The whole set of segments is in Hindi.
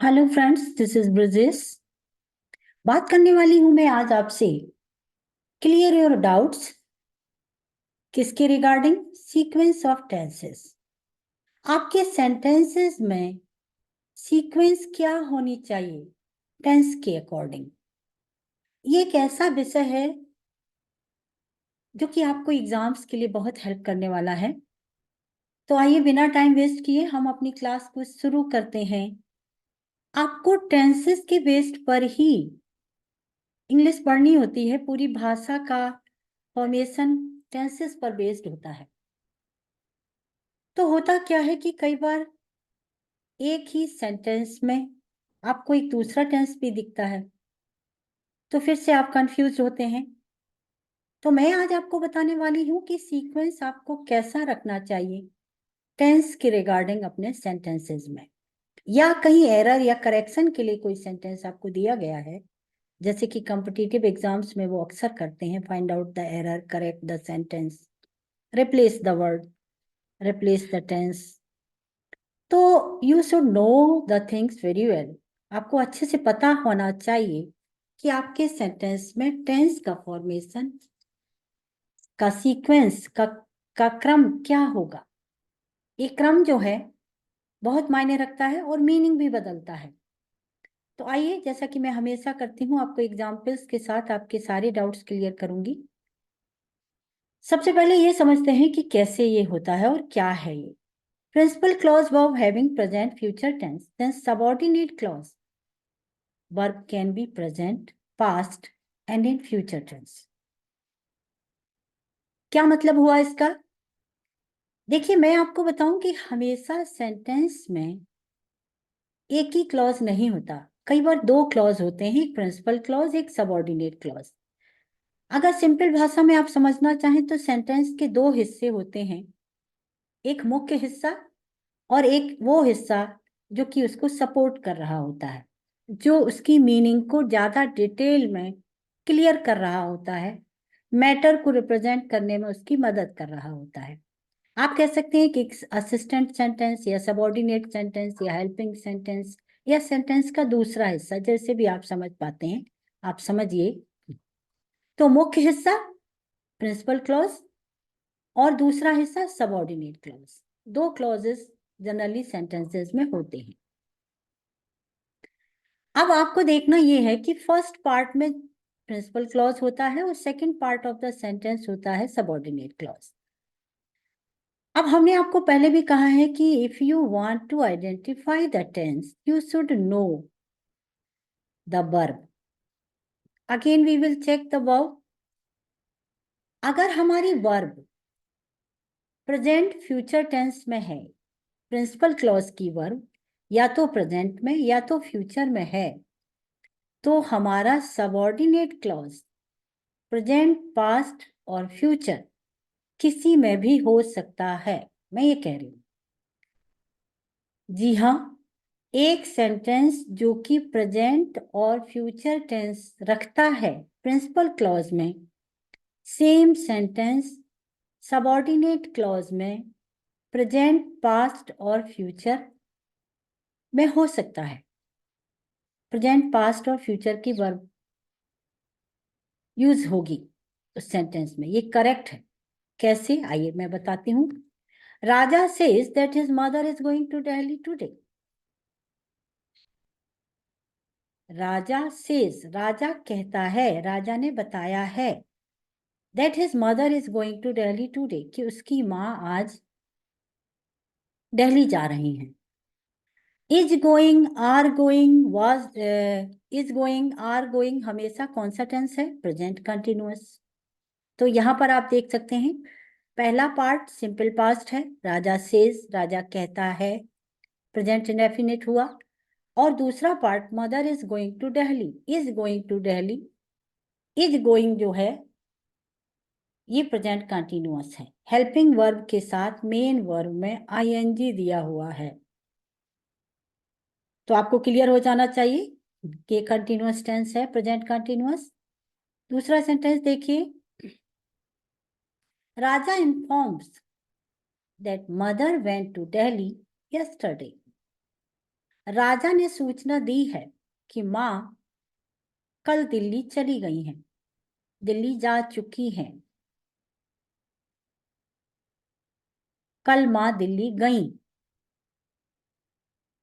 Hello friends, this is Brijesh. बात करने वाली हूं मैं आज आपसे। Clear your doubts. किसके रिगार्डिंग? Sequence of tenses. आपके सेंटेंसेस में सीक्वेंस क्या होनी चाहिए टेंस के अकॉर्डिंग? ये एक ऐसा विषय है जो कि आपको एग्जाम्स के लिए बहुत हेल्प करने वाला है। तो आइए बिना टाइम वेस्ट किए हम अपनी क्लास को शुरू करते हैं। आपको टेंसेस के बेस्ड पर ही इंग्लिश पढ़नी होती है। पूरी भाषा का फॉर्मेशन टेंसेस पर बेस्ड होता है। तो होता क्या है कि कई बार एक ही सेंटेंस में आपको एक दूसरा टेंस भी दिखता है, तो फिर से आप कंफ्यूज होते हैं। तो मैं आज आपको बताने वाली हूँ कि सीक्वेंस आपको कैसा रखना चाहिए टेंस के रिगार्डिंग अपने सेंटेंसेस में, या कहीं एरर या करेक्शन के लिए कोई सेंटेंस आपको दिया गया है, जैसे कि कॉम्पिटिटिव एग्जाम्स में वो अक्सर करते हैं, find out the error, correct the sentence, replace the word, replace the tense. तो you should know the things very well. आपको अच्छे से पता होना चाहिए कि आपके सेंटेंस में टेंस का फॉर्मेशन का सीक्वेंस का क्रम क्या होगा। ये क्रम जो है बहुत मायने रखता है और मीनिंग भी बदलता है। तो आइए, जैसा कि मैं हमेशा करती हूँ, आपको एग्जाम्पल्स के साथ आपके सारे डाउट्स क्लियर करूंगी। सबसे पहले ये समझते हैं कि कैसे ये होता है और क्या है ये। Principal clause verb having present future tense, then subordinate clause verb can be present, past and in future tense। क्या मतलब हुआ इसका? देखिए, मैं आपको बताऊं कि हमेशा सेंटेंस में एक ही क्लॉज नहीं होता। कई बार दो क्लॉज होते हैं, एक प्रिंसिपल क्लॉज, एक सबऑर्डिनेट क्लॉज। अगर सिंपल भाषा में आप समझना चाहें तो सेंटेंस के दो हिस्से होते हैं, एक मुख्य हिस्सा और एक वो हिस्सा जो कि उसको सपोर्ट कर रहा होता है, जो उसकी मीनिंग को ज्यादा डिटेल में क्लियर कर रहा होता है, मैटर को रिप्रेजेंट करने में उसकी मदद कर रहा होता है। आप कह सकते हैं कि असिस्टेंट सेंटेंस या सबऑर्डिनेट सेंटेंस या हेल्पिंग सेंटेंस या सेंटेंस का दूसरा हिस्सा, जैसे भी आप समझ पाते हैं आप समझिए। तो मुख्य हिस्सा प्रिंसिपल क्लॉज और दूसरा हिस्सा सबऑर्डिनेट क्लॉज। दो क्लॉजेस जनरली सेंटेंसेस में होते हैं। अब आपको देखना यह है कि फर्स्ट पार्ट में प्रिंसिपल क्लॉज होता है और second part of the sentence होता है सबऑर्डिनेट क्लॉज। अब हमने आपको पहले भी कहा है कि if you want to identify the tense you should know the verb. Again we will check the verb. अगर हमारी वर्ब प्रेजेंट फ्यूचर टेंस में है, प्रिंसिपल क्लॉज की वर्ब या तो प्रेजेंट में या तो फ्यूचर में है, तो हमारा सबऑर्डिनेट क्लॉज प्रेजेंट, पास्ट और फ्यूचर किसी में भी हो सकता है। मैं ये कह रही हूं, जी हाँ, एक सेंटेंस जो कि प्रेजेंट और फ्यूचर टेंस रखता है प्रिंसिपल क्लॉज में, सेम सेंटेंस सबऑर्डिनेट क्लॉज में प्रेजेंट, पास्ट और फ्यूचर में हो सकता है। प्रेजेंट, पास्ट और फ्यूचर की वर्ब यूज होगी उस सेंटेंस में, ये करेक्ट है। कैसे, आइए मैं बताती हूँ। Raja says that his mother is going to Delhi today. Raja says, Raja कहता है, राजा ने बताया है, that his mother is going to Delhi today, कि उसकी माँ आज दिल्ली जा रही हैं। Is going, are going, was, is going, are going हमेशा कौन सा टेंस है? Present continuous. तो यहां पर आप देख सकते हैं, पहला पार्ट सिंपल पास्ट है, राजा सेज, राजा कहता है, प्रेजेंट इंडेफिनिट हुआ। और दूसरा part mother is going to Delhi, is going to Delhi, is going जो है ये प्रेजेंट कंटिन्यूअस है, हेल्पिंग वर्ब के साथ मेन वर्ब में आईएनजी दिया हुआ है। तो आपको क्लियर हो जाना चाहिए कि कंटिन्यूअस टेंस है, प्रेजेंट कंटिन्यूअस। दूसरा सेंटेंस देखिए, Raja informs that mother went to Delhi yesterday. Raja ने सूचना दी है कि माँ कल दिल्ली चली गई हैं, दिल्ली जा चुकी हैं। कल माँ दिल्ली गई।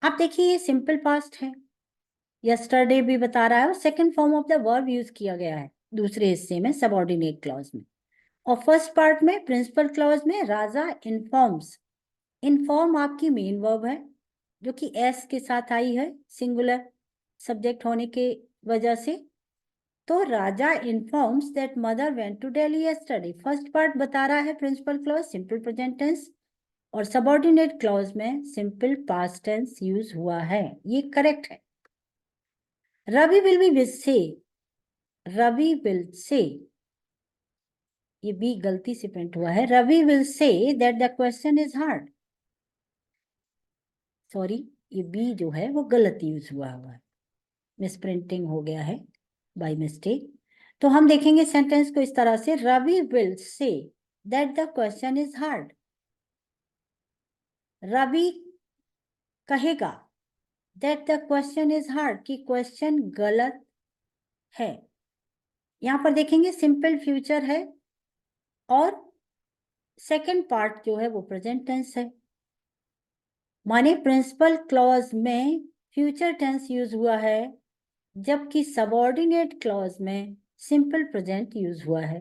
आप देखिए ये सिंपल पास्ट है, यस्टरडे भी बता रहा है और second form of the verb use किया गया है दूसरे हिस्से में सबऑर्डिनेट क्लॉज में। और फर्स्ट पार्ट में प्रिंसिपल क्लॉज में राजा इन्फॉर्म्स। इन्फॉर्म आपकी मेन वर्ब है जो कि एस के साथ आई है सिंगुलर सब्जेक्ट होने के वजह से। तो Raja informs that mother went to Delhi yesterday. First part बता रहा है principal clause simple present tense, और सबऑर्डिनेट क्लॉज में सिंपल पास्ट टेंस यूज हुआ है, ये करेक्ट है। रवि विल बी से, रवि विल से, ये बी गलती से प्रिंट हुआ है। Ravi will say that the question is hard. Sorry, ये बी जो है वो गलत यूज हुआ है, मिसप्रिंटिंग हो गया है बाय मिस्टेक। तो हम देखेंगे सेंटेंस को इस तरह से, Ravi will say that the question is hard. Ravi कहेगा that the question is hard, कि क्वेश्चन गलत है। यहां पर देखेंगे सिंपल फ्यूचर है और सेकंड पार्ट जो है वो प्रेजेंट टेंस है, माने प्रिंसिपल क्लॉज में फ्यूचर टेंस यूज हुआ है जबकि सबऑर्डिनेट क्लॉज में सिंपल प्रेजेंट यूज हुआ है।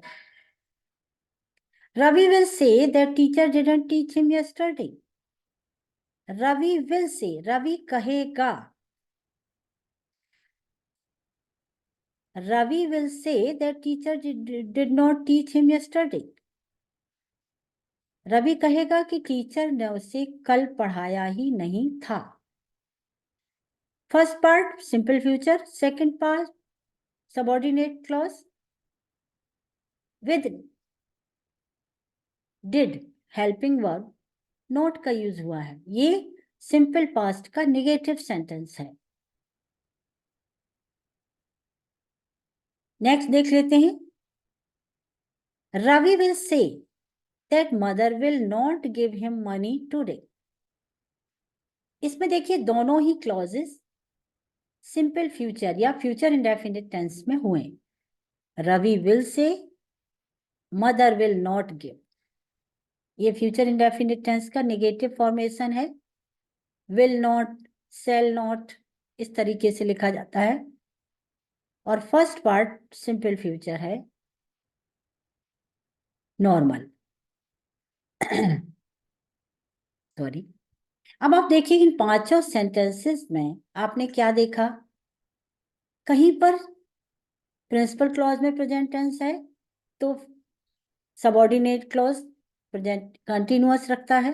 Ravi will say that teacher didn't teach him yesterday. Ravi will say, Ravi कहेगा, Ravi will say that teacher did not teach him yesterday. Ravi कहेगा कि टीचर ने उसे कल पढ़ाया ही नहीं था। First part simple future, second part subordinate clause with did helping verb not का यूज हुआ है, ये सिंपल पास्ट का नेगेटिव सेंटेंस है। नेक्स्ट देख लेते हैं, Ravi will say that mother will not give him money today. इसमें देखिए दोनों ही क्लॉजेस सिंपल फ्यूचर या फ्यूचर इंडेफिनिट टेंस में हुए। Ravi will say, mother will not give, ये फ्यूचर इंडेफिनिट टेंस का नेगेटिव फॉर्मेशन है। विल नॉट, सेल नॉट, इस तरीके से लिखा जाता है। और फर्स्ट पार्ट सिंपल फ्यूचर है, नॉर्मल। सॉरी। अब आप देखिए इन पांचों सेंटेंसेस में आपने क्या देखा, कहीं पर प्रिंसिपल क्लॉज में प्रेजेंट टेंस है तो सबऑर्डिनेट क्लॉज प्रेजेंट कंटिन्यूअस रखता है।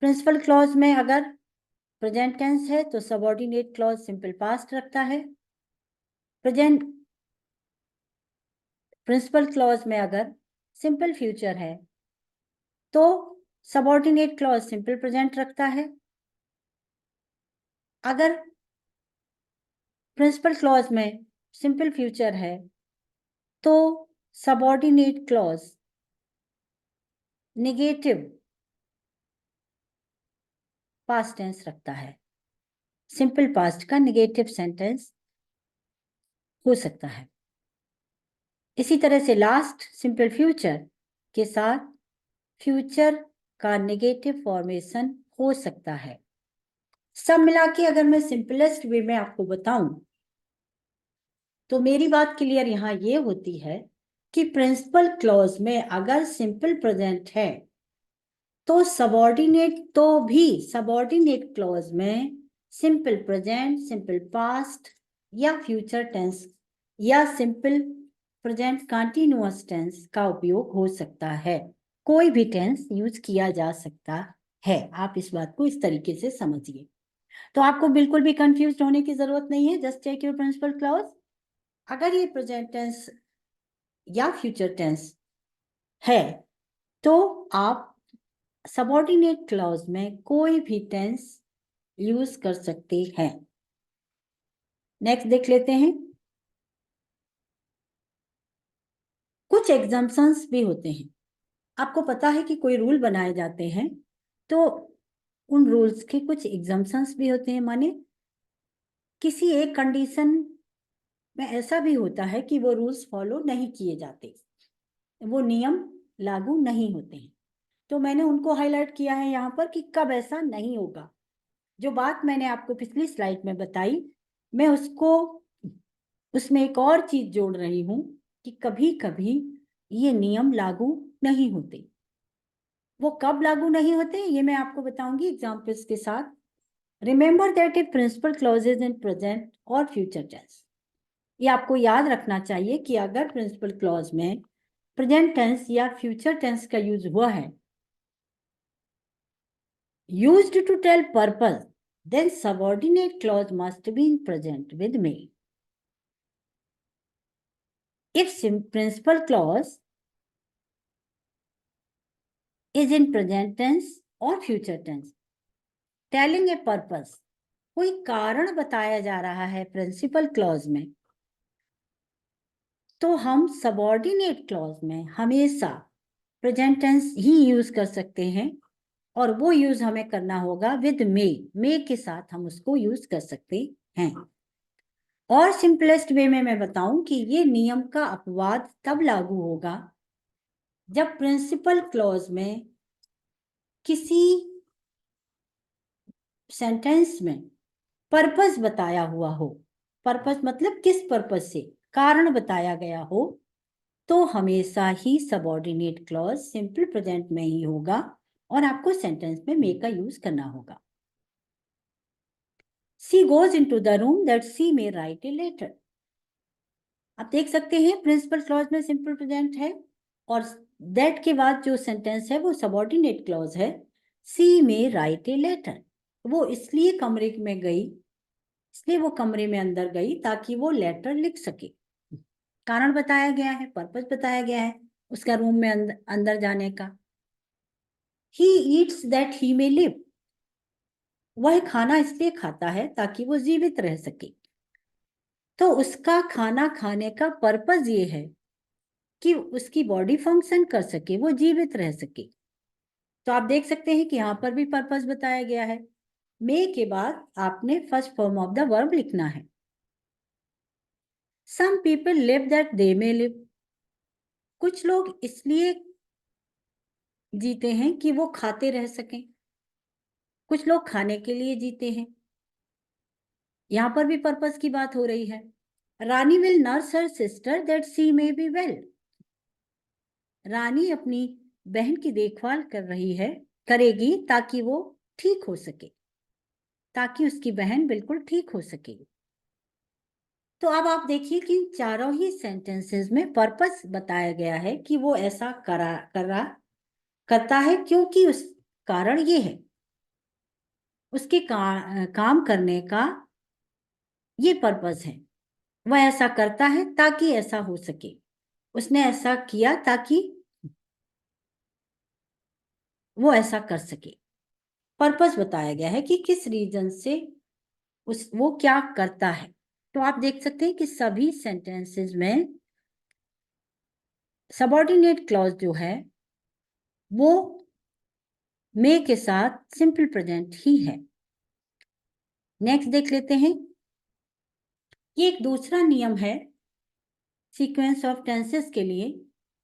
प्रिंसिपल क्लॉज में अगर प्रेजेंट टेंस है तो सबऑर्डिनेट क्लॉज सिंपल पास्ट रखता है। प्रेजेंट प्रिंसिपल क्लॉज में अगर सिंपल फ्यूचर है तो सबऑर्डिनेट क्लॉज सिंपल प्रेजेंट रखता है। अगर प्रिंसिपल क्लॉज में सिंपल फ्यूचर है तो subordinate clause negative past tense रखता है, सिंपल पास्ट का नेगेटिव सेंटेंस हो सकता है। इसी तरह से लास्ट सिंपल फ्यूचर के साथ फ्यूचर का नेगेटिव फॉर्मेशन हो सकता है। सब मिला के अगर मैं सिंपलेस्ट वे में आपको बताऊं तो मेरी बात क्लियर यहां ये होती है कि प्रिंसिपल क्लॉज में अगर सिंपल प्रेजेंट है तो सबऑर्डिनेट क्लॉज में सिंपल प्रेजेंट, सिंपल पास्ट या फ्यूचर टेंस या सिंपल प्रेजेंट कंटीन्यूअस टेंस का उपयोग हो सकता है। कोई भी टेंस यूज किया जा सकता है, आप इस बात को इस तरीके से समझिए। तो आपको बिल्कुल भी कंफ्यूज होने की जरूरत नहीं है, just check your principal clause. अगर ये प्रेजेंट टेंस या फ्यूचर टेंस है तो आप सबऑर्डिनेट क्लॉज में कोई भी टेंस यूज कर सकते हैं। नेक्स्ट देख लेते हैं, कुछ एग्जाम्पशंस भी होते हैं। आपको पता है कि कोई रूल बनाए जाते हैं तो उन रूल्स के कुछ एग्जम्पशंस भी होते हैं, माने किसी एक कंडीशन में ऐसा भी होता है कि वो रूल्स फॉलो नहीं किए जाते, वो नियम लागू नहीं होते हैं। तो मैंने उनको हाईलाइट किया है यहाँ पर कि कब ऐसा नहीं होगा। जो बात मैंने आपको पिछली स्लाइड में बताई, मैं उसमें एक और चीज जोड़ रही हूं कि कभी कभी ये नियम लागू नहीं होते। वो कब लागू नहीं होते ये मैं आपको बताऊंगी एग्जाम्पल्स के साथ। Remember that a principal clauses in present और फ्यूचर टेंस। ये आपको याद रखना चाहिए कि अगर प्रिंसिपल क्लॉज में प्रेजेंट टेंस या फ्यूचर टेंस का यूज हुआ है, used to tell purpose, then subordinate clause must be in present with me. If principal clause is in present tense or future tense, telling a purpose, कोई कारण बताया जा रहा है प्रिंसिपल क्लॉज में, तो हम सबऑर्डिनेट क्लॉज में हमेशा प्रेजेंट टेंस ही यूज कर सकते हैं, और वो यूज हमें करना होगा विद मे के साथ हम उसको यूज कर सकते हैं। और सिंपलेस्ट वे में मैं बताऊं कि ये नियम का अपवाद तब लागू होगा जब प्रिंसिपल क्लॉज में किसी सेंटेंस में पर्पस बताया हुआ हो। पर्पस मतलब किस पर्पस से, कारण बताया गया हो, तो हमेशा ही सबऑर्डिनेट क्लॉज सिंपल प्रेजेंट में ही होगा और आपको सेंटेंस में मे का यूज करना होगा। She goes into the room that she may write a letter. आप देख सकते हैं प्रिंसिपल क्लॉज में सिंपल प्रेजेंट है और दैट के बाद जो सेंटेंस है वो सबऑर्डिनेट क्लॉज है। सी मे राइट ए लेटर, वो इसलिए कमरे में गई, इसलिए वो कमरे में अंदर गई ताकि वो लेटर लिख सके। कारण बताया गया है, पर्पस बताया गया है उसका रूम में अंदर जाने का। He eats that he may live, वह खाना इसलिए खाता है ताकि वो जीवित रह सके। तो उसका खाना खाने का पर्पस ये है कि उसकी बॉडी फंक्शन कर सके, वो जीवित रह सके। तो आप देख सकते हैं कि यहां पर भी पर्पस बताया गया है। मे के बाद आपने first form of the verb लिखना है। Some people live that they may live, कुछ लोग इसलिए जीते हैं कि वो खाते रह सकें, कुछ लोग खाने के लिए जीते हैं। यहां पर भी पर्पस की बात हो रही है। Rani will nurse her sister that she may be well, Rani अपनी बहन की देखभाल कर रही है, करेगी ताकि वो ठीक हो सके, ताकि उसकी बहन बिल्कुल ठीक हो सके। तो अब आप देखिए कि चारों ही सेंटेंसेस में पर्पस बताया गया है कि वो ऐसा करता है क्योंकि उस कारण ये है, उसके काम करने का ये पर्पस है। वह ऐसा करता है ताकि ऐसा हो सके, उसने ऐसा किया ताकि वो ऐसा कर सके। पर्पस बताया गया है कि किस रीजन से वो क्या करता है। तो आप देख सकते हैं कि सभी सेंटेंसेस में सबऑर्डिनेट क्लॉज जो है वो मे के साथ सिंपल प्रेजेंट ही है। नेक्स्ट देख लेते हैं। ये एक दूसरा नियम है सीक्वेंस ऑफ टेंसेस के लिए।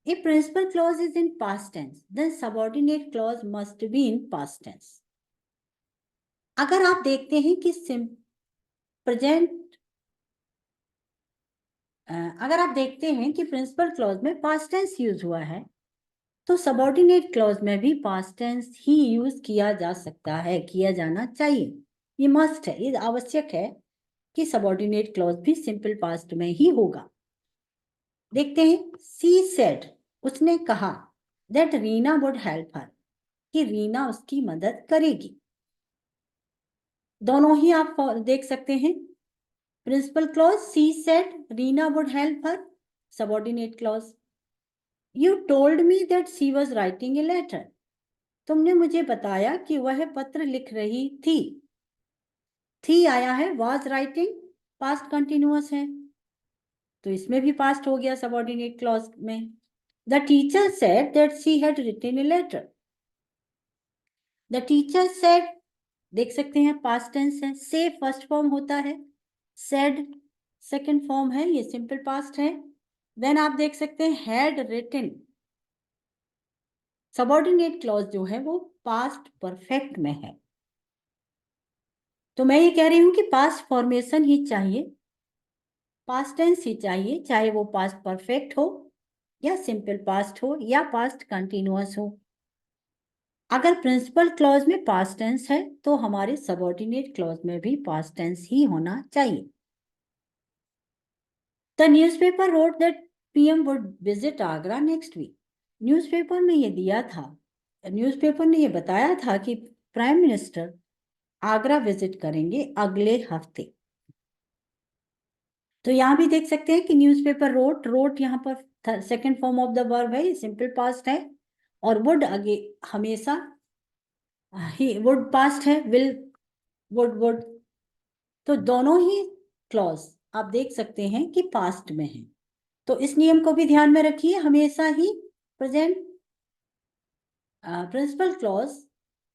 If principal clause is in past tense, then subordinate clause must be in past tense. अगर आप देखते हैं कि अगर आप देखते हैं कि प्रिंसिपल क्लॉज में पास्ट टेंस यूज हुआ है, तो सबऑर्डिनेट क्लॉज में भी पास्ट टेंस ही यूज किया जा सकता है, किया जाना चाहिए। ये मस्ट है, ये आवश्यक है कि सबऑर्डिनेट क्लॉज भी सिंपल पास्ट में ही होगा। देखते हैं। सी सेड, उसने कहा, दैट रीना वुड हेल्प हर, कि रीना उसकी मदद करेगी। दोनों ही आप देख सकते हैं। Principal clause she said Reena would help her, subordinate clause you told me that she was writing a letter, तुमने मुझे बताया कि वह पत्र लिख रही थी आया है, वाज राइटिंग पास्ट कंटिन्यूअस है, तो इसमें भी पास्ट हो गया सबऑर्डिनेट क्लॉज में। The teacher said that she had written a letter, the teacher said देख सकते हैं पास्ट टेंस है। से फर्स्ट फॉर्म होता है, सेड सेकंड फॉर्म है, ये सिंपल पास्ट है। देन आप देख सकते हैं हैड रिटन, सबऑर्डिनेट क्लॉज जो है वो पास्ट परफेक्ट में है। तो मैं ये कह रही हूं कि पास्ट फॉर्मेशन ही चाहिए, पास्ट टेंस ही चाहिए, चाहे वो पास्ट परफेक्ट हो या सिंपल पास्ट हो या पास्ट कंटिन्यूअस हो। अगर प्रिंसिपल क्लॉज में पास्ट टेंस है तो हमारे सबऑर्डिनेट क्लॉज में भी पास्ट टेंस ही होना चाहिए। The newspaper wrote that PM would visit Agra next week. Newspaper में ये दिया था, न्यूज़पेपर ने ये बताया था कि प्राइम मिनिस्टर आगरा विजिट करेंगे अगले हफ्ते। तो यहां भी देख सकते हैं कि न्यूज़पेपर रोट, रोट यहाँ पर second form of the verb है, सिंपल पास्ट है, और वुड आगे हमेशा ही वुड पास्ट है, विल वुड, तो दोनों ही क्लॉज आप देख सकते हैं कि पास्ट में है। तो इस नियम को भी ध्यान में रखिए, हमेशा ही present principal clause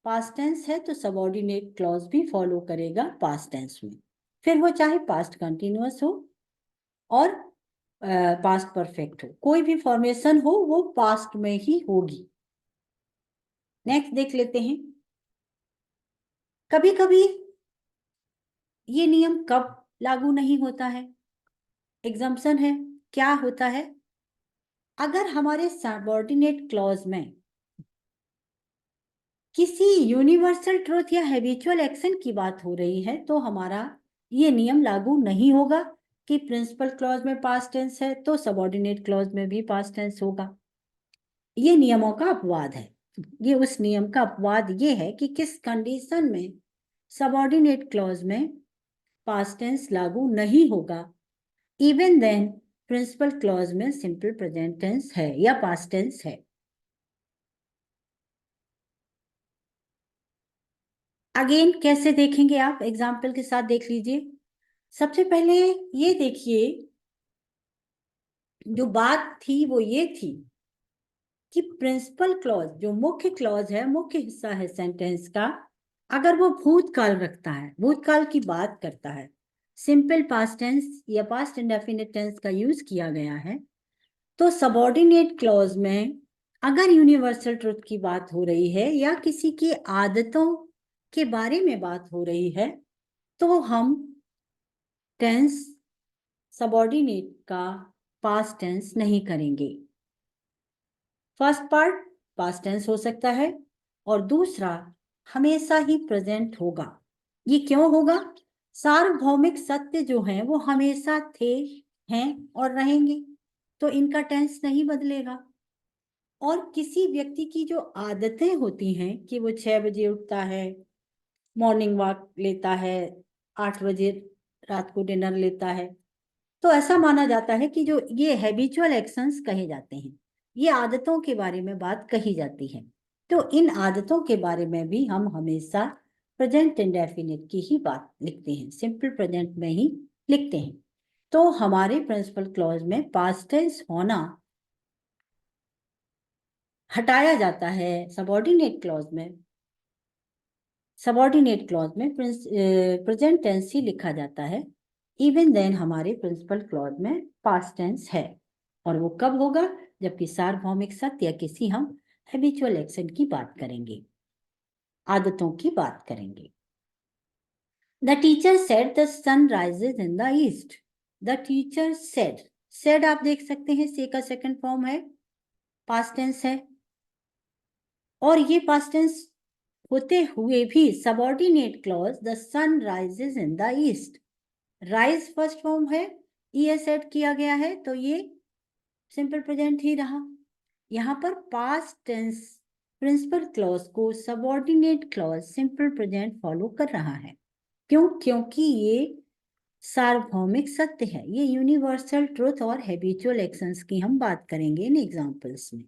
past tense है तो सबऑर्डिनेट क्लॉज भी फॉलो करेगा पास्ट टेंस में, फिर वो चाहे पास्ट कंटिन्यूअस हो और पास्ट परफेक्ट हो, कोई भी फॉर्मेशन हो वो पास्ट में ही होगी। नेक्स्ट देख लेते हैं, कभी कभी ये नियम कब लागू नहीं होता है, एग्जम्पशन है। क्या होता है, अगर हमारे सबऑर्डिनेट क्लॉज में किसी यूनिवर्सल ट्रूथ या हैबिचुअल एक्शन की बात हो रही है तो हमारा ये नियम लागू नहीं होगा कि प्रिंसिपल क्लॉज में पास्ट टेंस है तो सबऑर्डिनेट क्लॉज में भी पास्ट टेंस होगा। ये नियमों का अपवाद है, ये उस नियम का अपवाद ये है कि किस कंडीशन में सबऑर्डिनेट क्लॉज में पास्ट टेंस लागू नहीं होगा, इवन देन प्रिंसिपल क्लॉज में सिंपल प्रेजेंट टेंस है या पास्ट टेंस है। अगेन कैसे देखेंगे आप, एग्जाम्पल के साथ देख लीजिए। सबसे पहले ये देखिए, जो बात थी वो ये थी कि प्रिंसिपल क्लॉज जो मुख्य क्लॉज है, मुख्य हिस्सा है सेंटेंस का, अगर वो भूतकाल रखता है, भूतकाल की बात करता है, सिंपल पास्ट टेंस या पास्ट इंडेफिनिट टेंस का यूज किया गया है, तो सबऑर्डिनेट क्लॉज में अगर यूनिवर्सल ट्रुथ की बात हो रही है या किसी की आदतों के बारे में बात हो रही है तो हम टेंस सबऑर्डिनेट का पास्ट टेंस नहीं करेंगे। फर्स्ट पार्ट पास्ट टेंस हो सकता है और दूसरा हमेशा ही प्रेजेंट होगा। ये क्यों होगा, सार्वभौमिक सत्य जो हैं वो हमेशा थे, हैं और रहेंगे, तो इनका टेंस नहीं बदलेगा। और किसी व्यक्ति की जो आदतें होती हैं कि वो 6 बजे उठता है, मॉर्निंग वॉक लेता है, 8 बजे रात को डिनर लेता है, तो ऐसा माना जाता है कि जो ये हैबिचुअल एक्शंस कहे जाते हैं, ये आदतों के बारे में बात कही जाती है, तो इन आदतों के बारे में भी हम हमेशा प्रेजेंट इंडेफिनिट की ही बात लिखते हैं, सिंपल प्रेजेंट में ही लिखते हैं। तो हमारे प्रिंसिपल क्लॉज में पास्ट टेंस होना हटाया जाता है, सबऑर्डिनेट क्लॉज में, सबऑर्डिनेट क्लॉज में प्रेजेंट टेंस ही लिखा जाता है, इवन देन हमारे प्रिंसिपल क्लॉज में पास्ट टेंस है। और वो कब होगा, जबकि सार्वभौमिक सत्य या किसी हम हैबिचुअल एक्शन की बात करेंगे, आदतों की बात करेंगे। The teacher said the sun rises in the east. The teacher said, said आप देख सकते हैं से का सेकंड फॉर्म है, पास्ट टेंस है, और ये पास्ट टेंस होते हुए भी subordinate clause the sun rises in the east, rise first form है, ईएस ऐड किया गया है तो ये सिंपल प्रेजेंट ही रहा। यहाँ पर पास्ट टेंस प्रिंसिपल क्लॉज को subordinate clause simple present follow कर रहा है। क्यों, क्योंकि ये सार्वभौमिक सत्य है, ये यूनिवर्सल ट्रुथ और हैबिचुअल एक्शंस की हम बात करेंगे इन एग्जांपल्स में।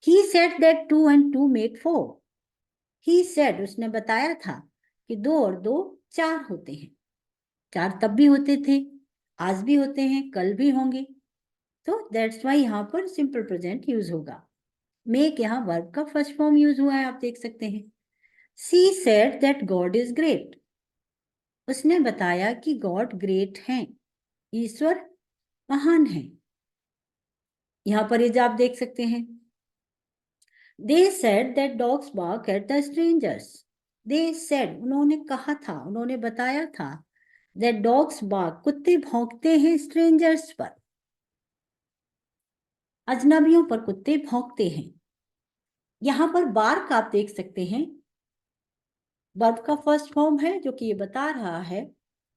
He said that 2 and 2 make 4. He said, उसने बताया था कि 2 और 2 4 होते हैं, 4 तब भी होते थे, आज भी होते हैं, कल भी होंगे, तो दैट्स वाई यहाँ पर सिंपल प्रेजेंट यूज होगा। मेक यहाँ वर्ब का फर्स्ट फॉर्म यूज हुआ है, आप देख सकते हैं। She said that God is great. उसने बताया कि गॉड ग्रेट हैं, ईश्वर महान है। यहां पर ये आप देख सकते हैं। They said that dogs bark at the strangers. They said, उन्होंने कहा था, उन्होंने बताया था, that dogs bark, कुत्ते भौंकते हैं strangers पर, अजनबियों पर कुत्ते भौंकते हैं। यहां पर बार्क आप देख सकते हैं, वर्ब का फर्स्ट फॉर्म है जो कि ये बता रहा है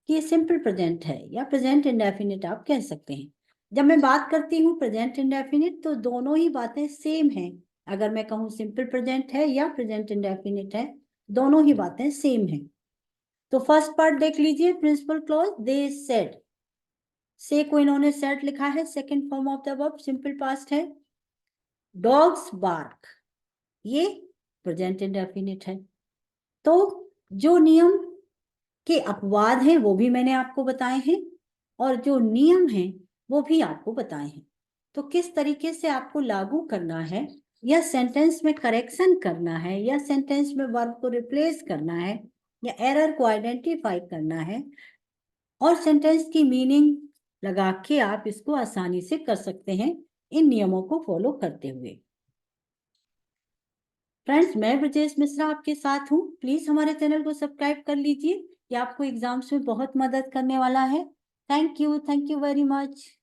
कि ये सिंपल प्रेजेंट है या प्रेजेंट इंडेफिनिट आप कह सकते हैं। जब मैं बात करती हूँ प्रेजेंट इंडेफिनिट तो दोनों ही बातें सेम हैं। अगर मैं कहूँ सिंपल प्रेजेंट है या प्रेजेंट इंडेफिनिट है, दोनों ही बातें सेम हैं। तो फर्स्ट पार्ट देख लीजिए, प्रिंसिपल क्लॉज, दे सेड, से को इन्होंने सेड लिखा है, second form of the verb simple past है। डॉग्स बार्क, ये प्रेजेंट इंडेफिनिट है। तो जो नियम के अपवाद हैं वो भी मैंने आपको बताए हैं और जो नियम हैं वो भी आपको बताए हैं। तो किस तरीके से आपको लागू करना है या सेंटेंस में करेक्शन करना है या सेंटेंस में वर्ब को रिप्लेस करना है या एरर को आइडेंटिफाई करना है और सेंटेंस की मीनिंग लगा के आप इसको आसानी से कर सकते हैं इन नियमों को फॉलो करते हुए। फ्रेंड्स, मैं ब्रजेश मिश्रा आपके साथ हूँ। प्लीज हमारे चैनल को सब्सक्राइब कर लीजिए, ये आपको एग्जाम्स में बहुत मदद करने वाला है। Thank you very much.